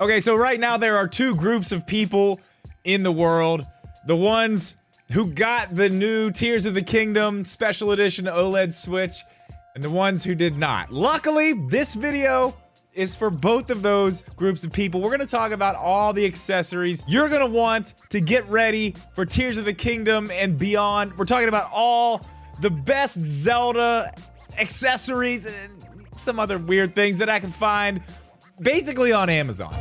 Okay, so right now there are two groups of people in the world. The ones who got the new Tears of the Kingdom Special Edition OLED Switch, and the ones who did not. Luckily, this video is for both of those groups of people. We're gonna talk about all the accessories you're gonna want to get ready for Tears of the Kingdom and beyond. We're talking about all the best Zelda accessories and some other weird things that I can find basically on Amazon.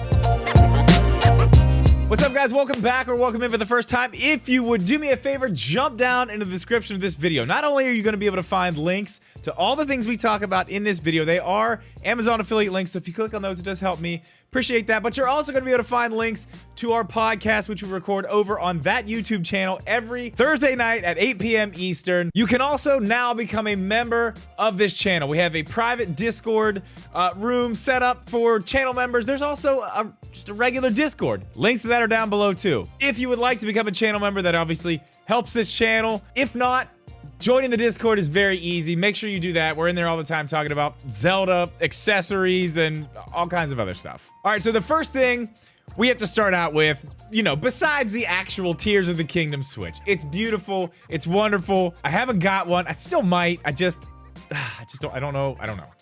What's up, guys? Welcome back or welcome in for the first time. If you would do me a favor, jump down into the description of this video. Not only are you going to be able to find links to all the things we talk about in this video, they are Amazon affiliate links, so if you click on those, it does help me. Appreciate that. But you're also going to be able to find links to our podcast, which we record over on that YouTube channel every Thursday night at 8 p.m. Eastern. You can also now become a member of this channel. We have a private Discord room set up for channel members. There's also just a regular Discord. Links to that are down below too. If you would like to become a channel member, that obviously helps this channel. If not, joining the Discord is very easy. Make sure you do that. We're in there all the time talking about Zelda accessories and all kinds of other stuff. All right, so the first thing we have to start out with, you know, besides the actual Tears of the Kingdom Switch. It's beautiful. It's wonderful. I haven't got one. I still might. I don't know.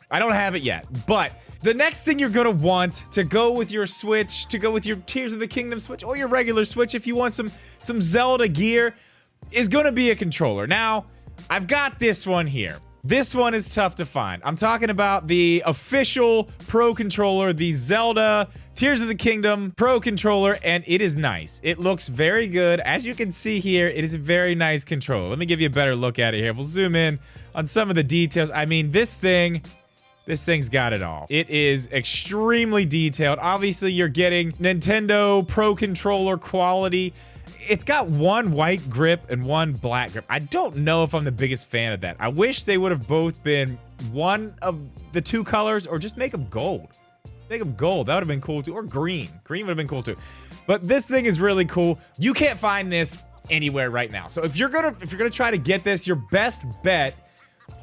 I don't have it yet. But the next thing you're gonna want to go with your Switch, to go with your Tears of the Kingdom Switch or your regular Switch if you want some Zelda gear, is gonna be a controller. Now, I've got this one here. This one is tough to find. I'm talking about the official Pro Controller, the Zelda Tears of the Kingdom Pro Controller, and it is nice. It looks very good. As you can see here, it is a very nice controller. Let me give you a better look at it here. We'll zoom in on some of the details. I mean, this thing's got it all. It is extremely detailed. Obviously, you're getting Nintendo Pro Controller quality. It's got one white grip and one black grip. I don't know if I'm the biggest fan of that. I wish they would have both been one of the two colors, or just make them gold. Make them gold. That would have been cool too. Or green. Green would have been cool too. But this thing is really cool. You can't find this anywhere right now. So if you're gonna try to get this, your best bet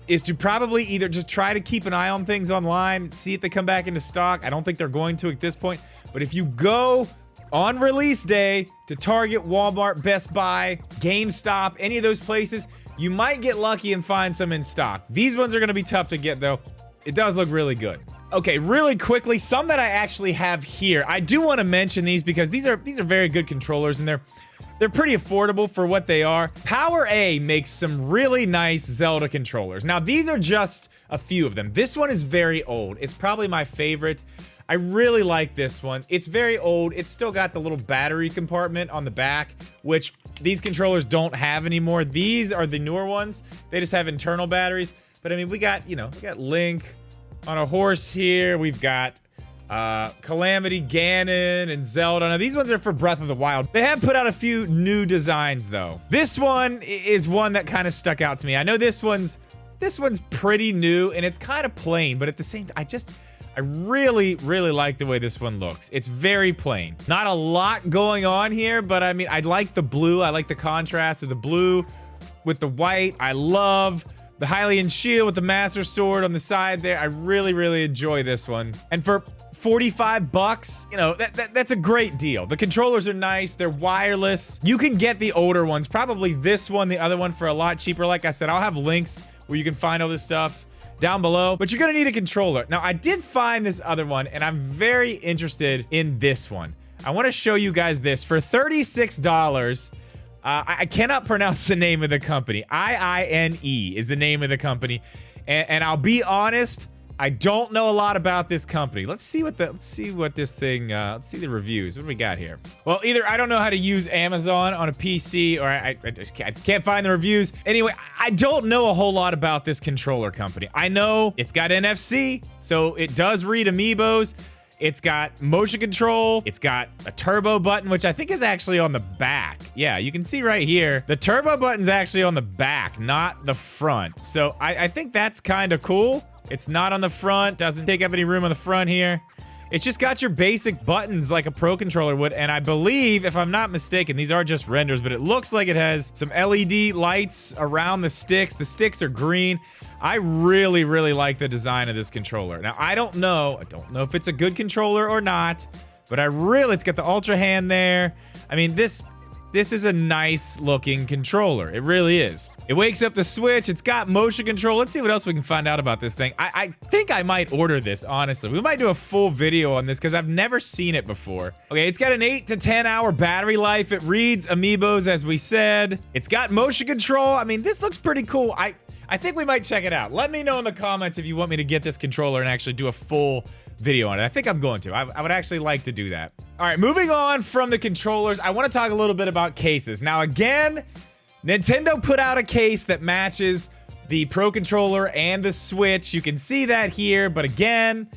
is to probably either just try to keep an eye on things online, see if they come back into stock. I don't think they're going to at this point. But if you go on release day to Target, Walmart, Best Buy, GameStop, any of those places, you might get lucky and find some in stock. These ones are gonna be tough to get though. It does look really good. Okay, really quickly, some that I actually have here. I do want to mention these because these are very good controllers, and they're pretty affordable for what they are. PowerA makes some really nice Zelda controllers. Now, these are just a few of them. This one is very old. It's probably my favorite. I really like this one. It's very old. It's still got the little battery compartment on the back, which these controllers don't have anymore. These are the newer ones. They just have internal batteries. But I mean, we got Link on a horse here. We've got Calamity, Ganon, and Zelda. Now, these ones are for Breath of the Wild. They have put out a few new designs, though. This one is one that kind of stuck out to me. I know this one's pretty new, and it's kind of plain, but at the same time, I really, really like the way this one looks. It's very plain. Not a lot going on here, but I mean, I like the blue. I like the contrast of the blue with the white. I love the Hylian shield with the Master Sword on the side there. I really, really enjoy this one. And for 45 bucks, you know, that's a great deal. The controllers are nice. They're wireless. You can get the older ones, probably this one, the other one, for a lot cheaper. Like I said, I'll have links where you can find all this stuff down below, but you're gonna need a controller. Now, I did find this other one, and I'm very interested in this one. I want to show you guys this for $36. I cannot pronounce the name of the company. IINE is the name of the company, and I'll be honest, I don't know a lot about this company. Let's see what this thing. Let's see the reviews. What do we got here? Well, either I don't know how to use Amazon on a PC, or I just can't find the reviews. Anyway, I don't know a whole lot about this controller company. I know it's got NFC, so it does read amiibos. It's got motion control. It's got a turbo button, which I think is actually on the back. Yeah, you can see right here. The turbo button's actually on the back, not the front. So I think that's kind of cool. It's not on the front, doesn't take up any room on the front here. It's just got your basic buttons like a Pro Controller would, and I believe, if I'm not mistaken, these are just renders, but it looks like it has some LED lights around the sticks. The sticks are green. I really, really like the design of this controller. Now, I don't know if it's a good controller or not, but it's got the Ultra hand there. I mean, this is a nice looking controller. It really is. It wakes up the Switch. It's got motion control. Let's see what else we can find out about this thing. I think I might order this, honestly. We might do a full video on this because I've never seen it before. Okay, it's got an 8 to 10 hour battery life. It reads amiibos, as we said. It's got motion control. I mean, this looks pretty cool. I think we might check it out. Let me know in the comments if you want me to get this controller and actually do a full video on it. I think I'm going to. I would actually like to do that. All right, moving on from the controllers, I want to talk a little bit about cases. Now, again, Nintendo put out a case that matches the Pro Controller and the Switch. You can see that here, but again,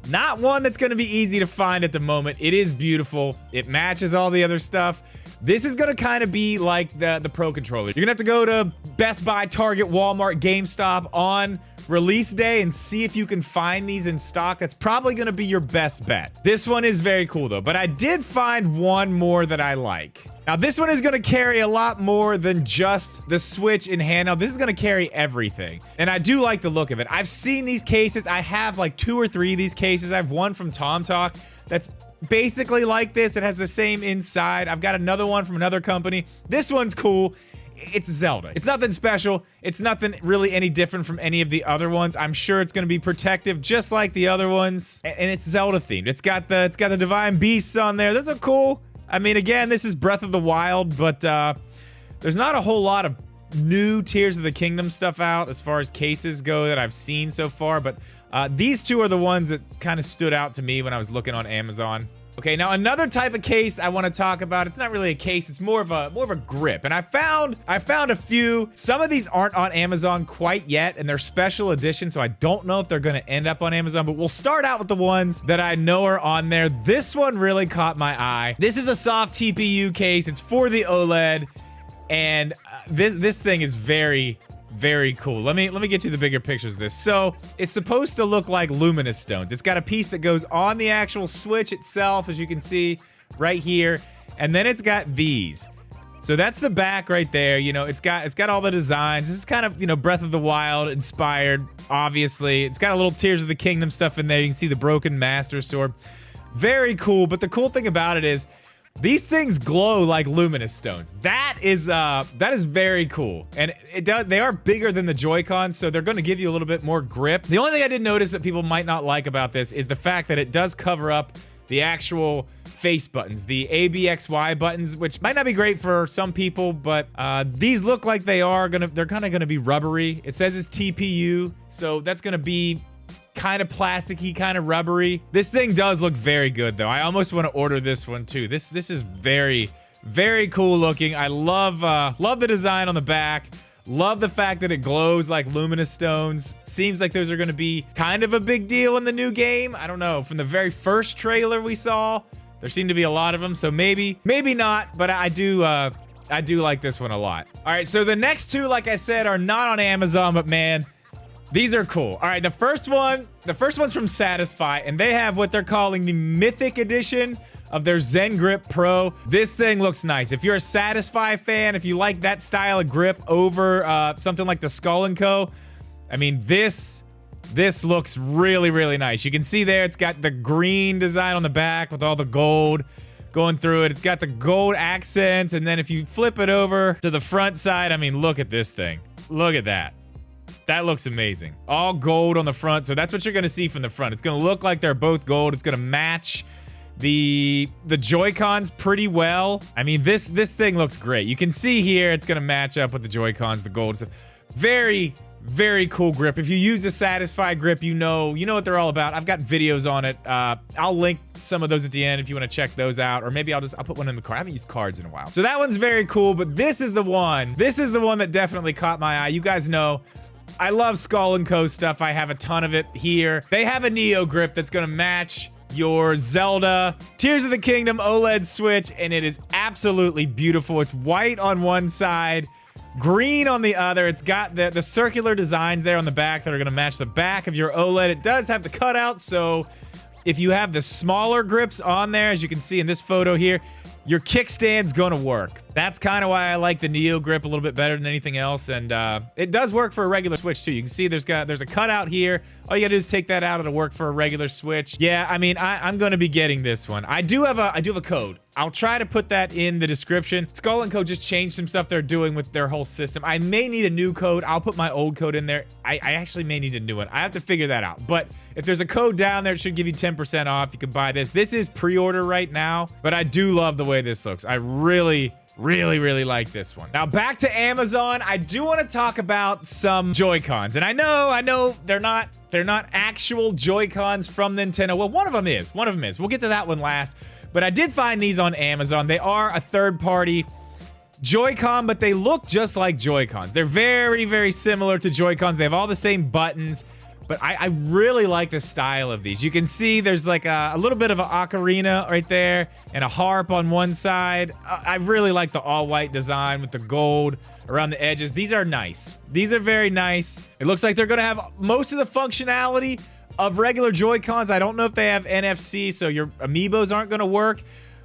not one that's going to be easy to find at the moment. It is beautiful. It matches all the other stuff. This is gonna kind of be like the Pro Controller. You're gonna have to go to Best Buy, Target, Walmart, GameStop on release day and see if you can find these in stock. That's probably gonna be your best bet. This one is very cool though, but I did find one more that I like. Now this one is gonna carry a lot more than just the Switch in handheld. This is gonna carry everything. And I do like the look of it. I've seen these cases. I have like 2 or 3 of these cases. I have one from TomTalk that's basically like this. It has the same inside. I've got another one from another company. This one's cool. It's Zelda. It's nothing special. It's nothing really any different from any of the other ones. I'm sure it's gonna be protective just like the other ones. And it's Zelda themed. It's got the Divine Beasts on there. Those are cool. I mean, again, this is Breath of the Wild, but there's not a whole lot of new Tears of the Kingdom stuff out as far as cases go that I've seen so far, but these two are the ones that kind of stood out to me when I was looking on Amazon. Okay, now another type of case I want to talk about. It's not really a case, it's more of a grip. And I found a few. Some of these aren't on Amazon quite yet, and they're special edition, so I don't know if they're gonna end up on Amazon, but we'll start out with the ones that I know are on there. This one really caught my eye. This is a soft TPU case. It's for the OLED, and this thing is very cool. Let me get you the bigger pictures of this. So it's supposed to look like luminous stones. It's got a piece that goes on the actual Switch itself, as you can see right here, and then it's got these. So that's the back right there. You know, it's got all the designs. This is kind of, you know, Breath of the Wild inspired, obviously. It's got a little Tears of the Kingdom stuff in there. You can see the broken Master Sword. Very cool, but the cool thing about it is these things glow like luminous stones. That is very cool. And they are bigger than the Joy-Cons, so they're gonna give you a little bit more grip. The only thing I did notice that people might not like about this is the fact that it does cover up the actual face buttons, the A, B, X, Y buttons, which might not be great for some people, but these look like they're kind of gonna be rubbery. It says it's TPU, so that's gonna be kind of plasticky, kind of rubbery. This thing does look very good though. I almost want to order this one too. This is very cool looking. I love the design on the back. Love the fact that it glows like luminous stones. Seems like those are going to be kind of a big deal in the new game. I don't know. From the very first trailer we saw, there seemed to be a lot of them. So maybe not. But I do like this one a lot. All right. So the next two, like I said, are not on Amazon, but man, these are cool. All right, the first one's from Satisfy, and they have what they're calling the Mythic Edition of their Zen Grip Pro. This thing looks nice. If you're a Satisfy fan, if you like that style of grip over something like the Skull & Co., I mean, this looks really nice. You can see there, it's got the green design on the back with all the gold going through it. It's got the gold accents, and then if you flip it over to the front side, I mean, look at this thing. Look at that. That looks amazing. All gold on the front, so that's what you're gonna see from the front. It's gonna look like they're both gold. It's gonna match the Joy-Cons pretty well. I mean, this thing looks great. You can see here, it's gonna match up with the Joy-Cons, the gold. It's a very cool grip. If you use the Satisfy grip, you know what they're all about. I've got videos on it. I'll link some of those at the end if you want to check those out, or maybe I'll put one in the card. I haven't used cards in a while. So that one's very cool, but this is the one that definitely caught my eye. You guys know I love Skull & Co stuff. I have a ton of it here. They have a Neo grip that's gonna match your Zelda Tears of the Kingdom OLED Switch, and it is absolutely beautiful. It's white on one side, green on the other. It's got the circular designs there on the back that are gonna match the back of your OLED. It does have the cutout, so if you have the smaller grips on there, as you can see in this photo here, your kickstand's gonna work. That's kind of why I like the Neo grip a little bit better than anything else, and it does work for a regular Switch too. You can see there's a cutout here. All you gotta do is take that out, it'll work for a regular Switch. Yeah, I mean, I'm gonna be getting this one. I do have a code. I'll try to put that in the description. Skull & Co just changed some stuff they're doing with their whole system. I may need a new code. I'll put my old code in there. I actually may need a new one. I have to figure that out. But if there's a code down there, it should give you 10% off. You can buy this. This is pre-order right now, but I do love the way this looks. I really like this one. Now back to Amazon. I do want to talk about some Joy-Cons. And I know they're not actual Joy-Cons from Nintendo. Well, one of them is. We'll get to that one last. But I did find these on Amazon. They are a third-party Joy-Con, but they look just like Joy-Cons. They're very similar to Joy-Cons. They have all the same buttons, but I really like the style of these. You can see there's like a little bit of an ocarina right there and a harp on one side. I really like the all-white design with the gold around the edges. These are nice. These are very nice. It looks like they're gonna have most of the functionality of regular Joy-Cons. I don't know if they have NFC, so your amiibos aren't gonna work,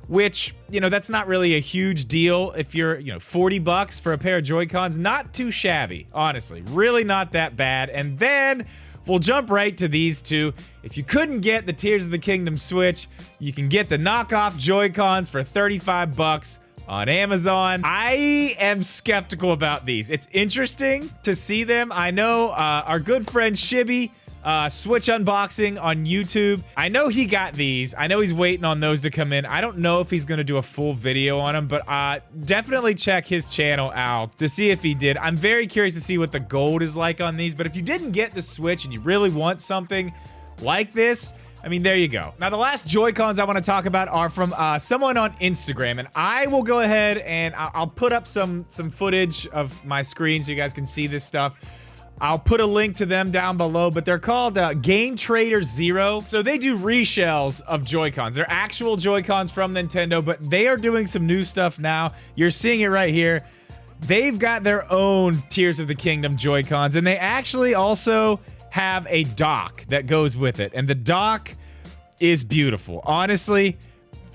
which, you know, that's not really a huge deal if you're, you know, 40 bucks for a pair of Joy-Cons. Not too shabby, honestly. Really not that bad. And then we'll jump right to these two. If you couldn't get the Tears of the Kingdom Switch, you can get the knockoff Joy-Cons for 35 bucks on Amazon. I am skeptical about these. It's interesting to see them. I know our good friend Shibby, Switch Unboxing on YouTube, I know he got these. I know he's waiting on those to come in. I don't know if he's gonna do a full video on them, but definitely check his channel out to see if he did. I'm very curious to see what the gold is like on these, but if you didn't get the Switch and you really want something like this, I mean, there you go. Now, the last Joy-Cons I want to talk about are from someone on Instagram, and I will go ahead and I'll put up some footage of my screen so you guys can see this stuff. I'll put a link to them down below, but they're called Game Trader Zero. So they do reshells of Joy-Cons. They're actual Joy-Cons from Nintendo, but they are doing some new stuff now. You're seeing it right here. They've got their own Tears of the Kingdom Joy-Cons, and they actually also have a dock that goes with it, and the dock is beautiful. Honestly,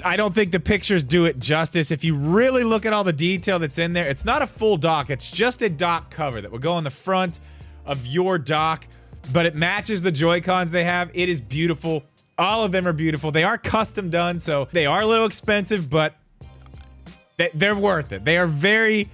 I don't think the pictures do it justice. If you really look at all the detail that's in there, it's not a full dock. It's just a dock cover that will go on the front of your dock, but it matches the Joy-Cons they have. It is beautiful. All of them are beautiful. They are custom done, so they are a little expensive, but they're worth it. They are very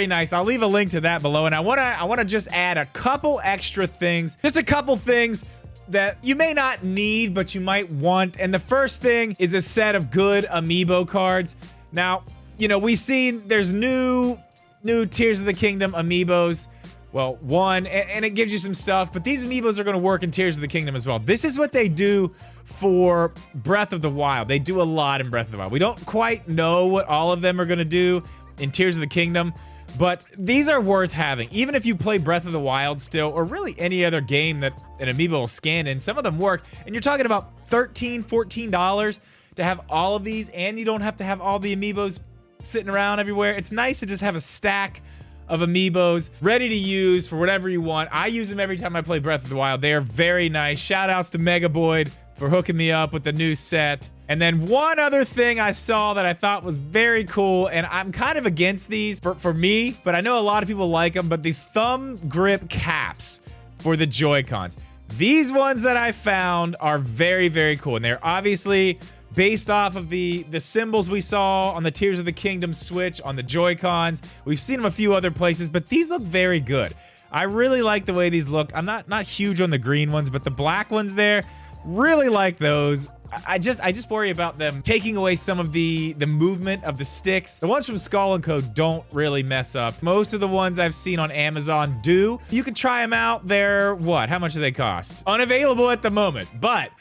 nice. I'll leave a link to that below, and I wanna just add a couple extra things, just a couple things that you may not need, but you might want. And the first thing is a set of good amiibo cards. Now, you know, we've seen there's new Tears of the Kingdom amiibos. Well, one, and it gives you some stuff, but these amiibos are gonna work in Tears of the Kingdom as well. This is what they do for Breath of the Wild. They do a lot in Breath of the Wild. We don't quite know what all of them are gonna do in Tears of the Kingdom, but these are worth having. Even if you play Breath of the Wild still, or really any other game that an amiibo will scan in, some of them work, and you're talking about $13, $14 to have all of these, and you don't have to have all the amiibos sitting around everywhere. It's nice to just have a stack of amiibos ready to use for whatever you want. I use them every time I play Breath of the Wild. They are very nice. Shout outs to Mega Boyd for hooking me up with the new set. And then one other thing I saw that I thought was very cool, and I'm kind of against these for me, but I know a lot of people like them, but the thumb grip caps for the Joy-Cons. These ones that I found are very cool, and they're obviously based off of the symbols we saw on the Tears of the Kingdom Switch, on the Joy-Cons. We've seen them a few other places, but these look very good. I really like the way these look. I'm not huge on the green ones, but the black ones there, really like those. I just worry about them taking away some of the movement of the sticks. The ones from Skull & Co don't really mess up. Most of the ones I've seen on Amazon do. You can try them out. They're, what? How much do they cost? Unavailable at the moment, but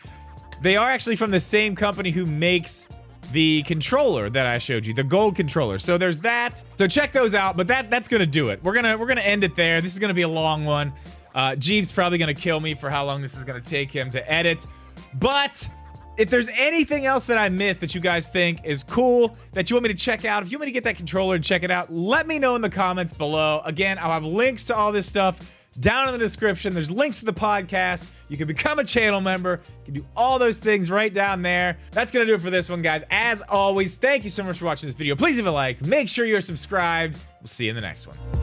they are actually from the same company who makes the controller that I showed you, the gold controller. So there's that. So check those out, but that's gonna do it. We're gonna end it there. This is gonna be a long one. Jeeb's probably gonna kill me for how long this is gonna take him to edit. But if there's anything else that I missed that you guys think is cool, that you want me to check out, if you want me to get that controller and check it out, let me know in the comments below. Again, I'll have links to all this stuff down in the description. There's links to the podcast. You can become a channel member. You can do all those things right down there. That's gonna do it for this one, guys. As always, thank you so much for watching this video. Please leave a like. Make sure you're subscribed. We'll see you in the next one.